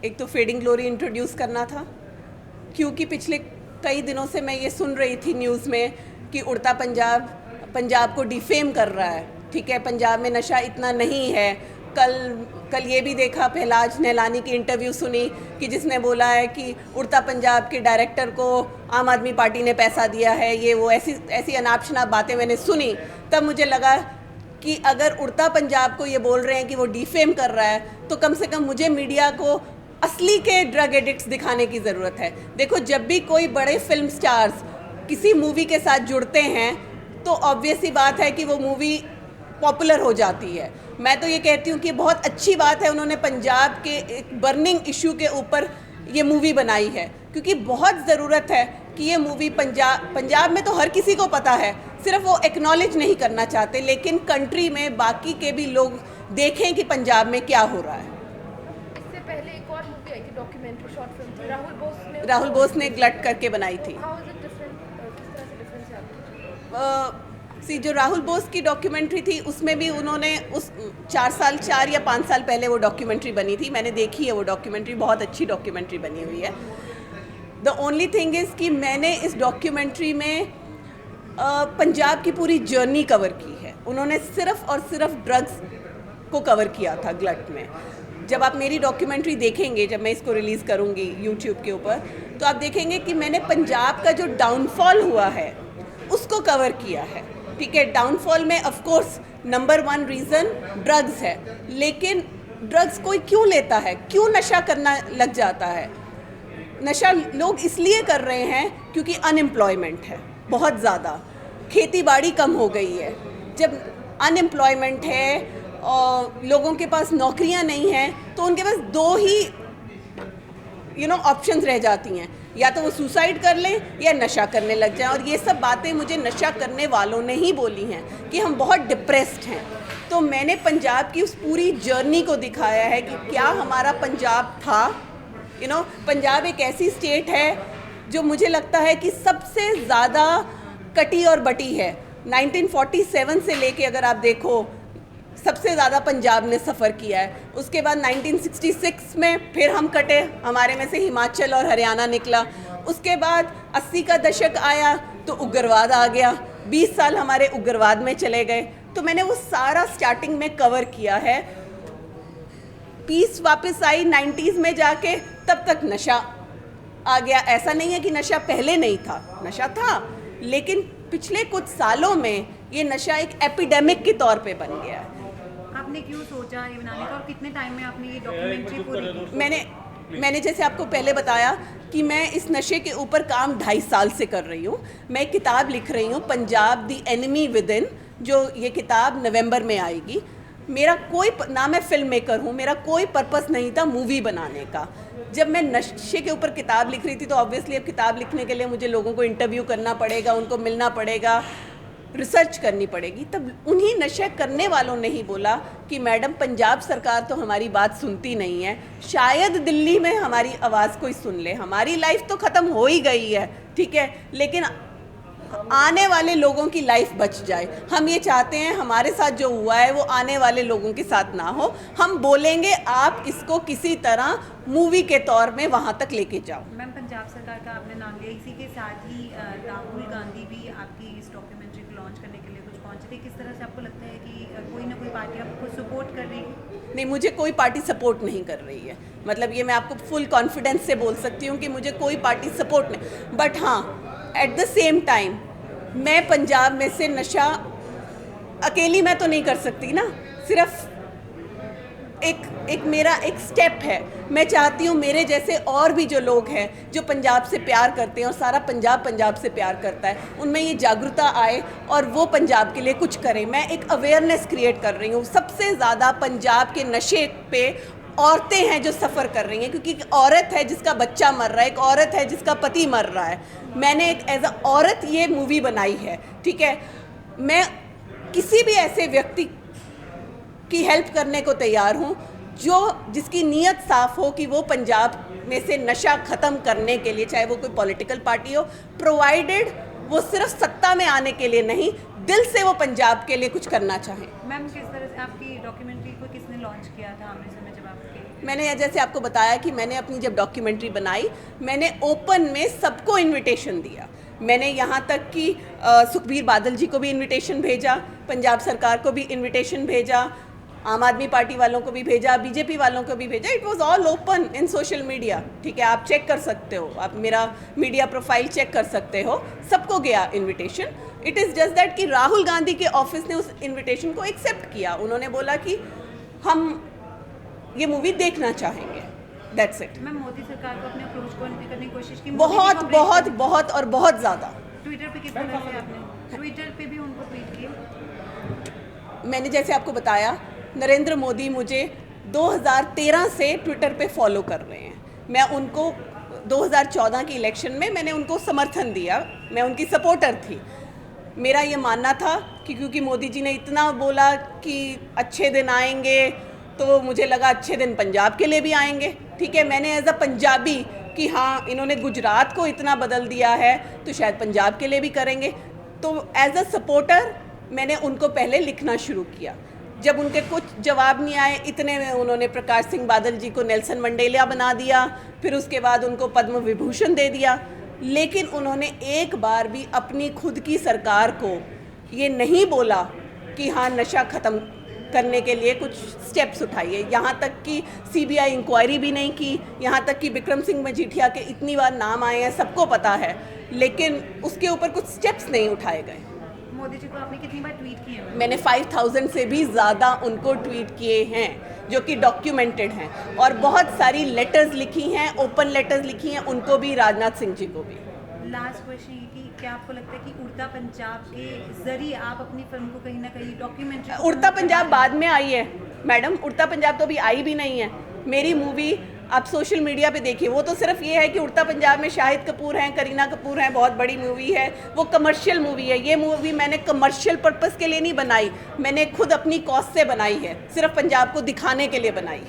एक तो fading glory introduce करना था, क्योंकि पिछले कई दिनों से मैं ये सुन रही थी न्यूज़ में कि उड़ता पंजाब पंजाब को डिफेम कर रहा है। ठीक है, पंजाब में नशा इतना नहीं है। कल ये भी देखा, पहलाज नहलानी की इंटरव्यू सुनी कि जिसने बोला है कि उड़ता पंजाब के डायरेक्टर को आम आदमी पार्टी ने पैसा दिया है, ये वो ऐसी ऐसी अनाप शनाप बातें मैंने सुनी। तब मुझे लगा कि अगर उड़ता पंजाब को ये बोल रहे हैं कि वो डिफेम कर रहा है, तो कम से कम मुझे मीडिया को असली के ड्रग एडिक्ट्स दिखाने की ज़रूरत है। देखो, जब भी कोई बड़े फिल्म स्टार्स किसी मूवी के साथ जुड़ते हैं तो ऑब्वियस सी बात है कि वो मूवी पॉपुलर हो जाती है। मैं तो ये कहती हूँ कि बहुत अच्छी बात है उन्होंने पंजाब के एक बर्निंग इशू के ऊपर ये मूवी बनाई है, क्योंकि बहुत ज़रूरत है कि ये मूवी पंजाब में तो हर किसी को पता है, सिर्फ वो एक्नॉलेज नहीं करना चाहते, लेकिन कंट्री में बाकी के भी लोग देखें कि पंजाब में क्या हो रहा है। इससे पहले एक और मूवी आई थी, डॉक्यूमेंट्री शॉर्ट फिल्म थी, राहुल बोस ने ग्लट करके बनाई थी। हाउ इज इट डिफरेंट, किस तरह से डिफरेंस है आपको? जो राहुल बोस की डॉक्यूमेंट्री थी उसमें भी उन्होंने उस 4 या 5 साल पहले वो डॉक्यूमेंट्री बनी थी, मैंने देखी है वो डॉक्यूमेंट्री, बहुत अच्छी डॉक्यूमेंट्री बनी हुई है। द ओनली थिंग इज़ कि मैंने इस डॉक्यूमेंट्री में पंजाब की पूरी जर्नी कवर की है। उन्होंने सिर्फ और सिर्फ ड्रग्स को कवर किया था ग्लट में। जब आप मेरी डॉक्यूमेंट्री देखेंगे, जब मैं इसको रिलीज़ करूँगी यूट्यूब के ऊपर, तो आप देखेंगे कि मैंने पंजाब का जो डाउनफॉल हुआ है उसको कवर किया है। ठीक है, डाउनफॉल में of course number 1 reason drugs है, लेकिन ड्रग्स कोई क्यों लेता है, क्यों नशा करना लग जाता है? नशा लोग इसलिए कर रहे हैं क्योंकि अनएम्प्लॉयमेंट है बहुत ज़्यादा, खेती बाड़ी कम हो गई है। जब अनएम्प्लॉयमेंट है और लोगों के पास नौकरियां नहीं हैं, तो उनके पास 2 ही ऑप्शंस रह जाती हैं, या तो वो सुसाइड कर लें या नशा करने लग जाएं। और ये सब बातें मुझे नशा करने वालों ने ही बोली हैं कि हम बहुत डिप्रेस्ड हैं। तो मैंने पंजाब की उस पूरी जर्नी को दिखाया है कि क्या हमारा पंजाब था। पंजाब एक ऐसी स्टेट है जो मुझे लगता है कि सबसे ज़्यादा कटी और बटी है। 1947 से लेके अगर आप देखो, सबसे ज़्यादा पंजाब ने सफ़र किया है। उसके बाद 1966 में फिर हम कटे, हमारे में से हिमाचल और हरियाणा निकला। उसके बाद 80 का दशक आया तो उग्रवाद आ गया, 20 साल हमारे उग्रवाद में चले गए। तो मैंने वो सारा स्टार्टिंग में कवर किया है। पीस वापस आई 90s में जाके, तब तक नशा आ गया। ऐसा नहीं है कि नशा पहले नहीं था, नशा था, लेकिन पिछले कुछ सालों में ये नशा एक एपिडेमिक के तौर पे बन गया है। आपने क्यों सोचा ये बनाने का और कितने टाइम में आपने ये डॉक्यूमेंट्री पूरी की? मैंने जैसे आपको पहले बताया कि मैं इस नशे के ऊपर काम 2.5 साल से कर रही हूँ। मैं एक किताब लिख रही हूँ, Punjab the enemy with in, जो ये किताब नवंबर में आएगी। मेरा कोई ना मैं फिल्म मेकर हूँ, मेरा कोई पर्पस नहीं था मूवी बनाने का। जब मैं नशे के ऊपर किताब लिख रही थी तो ऑब्वियसली अब किताब लिखने के लिए मुझे लोगों को इंटरव्यू करना पड़ेगा, उनको मिलना पड़ेगा, रिसर्च करनी पड़ेगी। तब उन्हीं नशा करने वालों ने ही बोला कि मैडम, पंजाब सरकार तो हमारी बात सुनती नहीं है, शायद दिल्ली में हमारी आवाज़ कोई सुन ले। हमारी लाइफ तो ख़त्म हो ही गई है, ठीक है, लेकिन आने वाले लोगों की लाइफ बच जाए। हम ये चाहते हैं हमारे साथ जो हुआ है वो आने वाले लोगों के साथ ना हो। हम बोलेंगे, आप इसको किसी तरह मूवी के तौर में वहाँ तक लेके जाओ। मैम, पंजाब सरकार का आपने नाम लिया, इसी के साथ ही राहुल गांधी भी आपकी इस डॉक्यूमेंट्री को लॉन्च करने के लिए कुछ पहुंचे थे। किस तरह से आपको लगता है कि कोई ना कोई पार्टी आपको सपोर्ट कर रही है? नहीं, मुझे कोई पार्टी सपोर्ट नहीं कर रही है। मतलब ये मैं आपको फुल कॉन्फिडेंस से बोल सकती हूँ कि मुझे कोई पार्टी सपोर्ट नहीं। बट हाँ, एट द सेम टाइम मैं पंजाब में से नशा अकेली मैं तो नहीं कर सकती ना, सिर्फ एक मेरा एक स्टेप है। मैं चाहती हूँ मेरे जैसे और भी जो लोग हैं जो पंजाब से प्यार करते हैं, और सारा पंजाब से प्यार करता है, उनमें ये जागरूकता आए और वो पंजाब के लिए कुछ करें। मैं एक अवेयरनेस क्रिएट कर रही हूँ। सबसे ज़्यादा पंजाब के नशे पे औरतें हैं जो सफ़र कर रही हैं, क्योंकि एक औरत है जिसका बच्चा मर रहा है, एक औरत है जिसका पति मर रहा है। मैंने एक एज अ औरत ये मूवी बनाई है, ठीक है। मैं किसी भी ऐसे व्यक्ति की हेल्प करने को तैयार हूँ जिसकी नीयत साफ हो कि वो पंजाब में से नशा ख़त्म करने के लिए, चाहे वो कोई पॉलिटिकल पार्टी हो, प्रोवाइडेड वो सिर्फ सत्ता में आने के लिए नहीं, दिल से वो पंजाब के लिए कुछ करना चाहें। मैम, किस तरह से आपकी डॉक्यूमेंट्री को किसने लॉन्च किया था अमृतसर में जब आपके? मैंने जैसे आपको बताया कि मैंने अपनी जब डॉक्यूमेंट्री बनाई, मैंने ओपन में सबको इनविटेशन दिया। मैंने यहाँ तक कि सुखबीर बादल जी को भी इनविटेशन भेजा, पंजाब सरकार को भी इनविटेशन भेजा, आम आदमी पार्टी वालों को भी भेजा, बीजेपी वालों को भी भेजा। It was all open in social media, ठीक है, आप चेक कर सकते हो, आप मेरा मीडिया प्रोफाइल चेक कर सकते हो, सबको गया invitation. It is just that कि राहुल गांधी के ऑफिस ने उस इनविटेशन को एक्सेप्ट किया। उन्होंने बोला कि हम ये मूवी देखना चाहेंगे, दैट्स इट। मैम, मोदी सरकार को अपने अप्रोच करने की कोशिश की? बहुत बहुत बहुत और बहुत ज़्यादा। ट्विटर पे किस तरह से आपने, ट्विटर पे भी उनको ट्वीट किया? मैंने जैसे आपको बताया, नरेंद्र मोदी मुझे 2013 से ट्विटर पे फॉलो कर रहे हैं। मैं उनको 2014 की इलेक्शन में मैंने उनको समर्थन दिया, मैं उनकी सपोर्टर थी। मेरा ये मानना था कि क्योंकि मोदी जी ने इतना बोला कि अच्छे दिन आएंगे, तो मुझे लगा अच्छे दिन पंजाब के लिए भी आएंगे, ठीक है। मैंने एज अ पंजाबी कि हाँ, इन्होंने गुजरात को इतना बदल दिया है तो शायद पंजाब के लिए भी करेंगे, तो एज अ सपोर्टर मैंने उनको पहले लिखना शुरू किया। जब उनके कुछ जवाब नहीं आए, इतने में उन्होंने प्रकाश सिंह बादल जी को नेल्सन मंडेला बना दिया, फिर उसके बाद उनको पद्म विभूषण दे दिया। लेकिन उन्होंने एक बार भी अपनी खुद की सरकार को ये नहीं बोला कि हाँ, नशा ख़त्म करने के लिए कुछ स्टेप्स उठाइए। यहाँ तक कि सीबीआई इंक्वायरी भी नहीं की, यहाँ तक कि विक्रम सिंह मजीठिया के इतनी बार नाम आए हैं, सबको पता है, लेकिन उसके ऊपर कुछ स्टेप्स नहीं उठाए गए। मोदी जी को आपने कितनी बार ट्वीट किए हैं? मैंने 5000 से भी ज़्यादा उनको ट्वीट किए हैं, जो कि डॉक्यूमेंटेड हैं, और बहुत सारी लेटर्स लिखी हैं, ओपन लेटर्स लिखी हैं उनको भी, राजनाथ सिंह जी को भी। लास्ट क्वेश्चन ये कि क्या आपको लगता है कि उड़ता पंजाब के जरिए आप अपनी फिल्म को कहीं ना कहीं डॉक्यूमेंट्री? उड़ता पंजाब बाद में आई है मैडम, उड़ता पंजाब तो अभी आई भी नहीं है। मेरी मूवी आप सोशल मीडिया पे देखिए, वो तो सिर्फ ये है कि उड़ता पंजाब में शाहिद कपूर हैं, करीना कपूर हैं, बहुत बड़ी मूवी है, वो कमर्शियल मूवी है। ये मूवी मैंने कमर्शियल पर्पस के लिए नहीं बनाई, मैंने खुद अपनी कॉस्ट से बनाई है, सिर्फ पंजाब को दिखाने के लिए बनाई।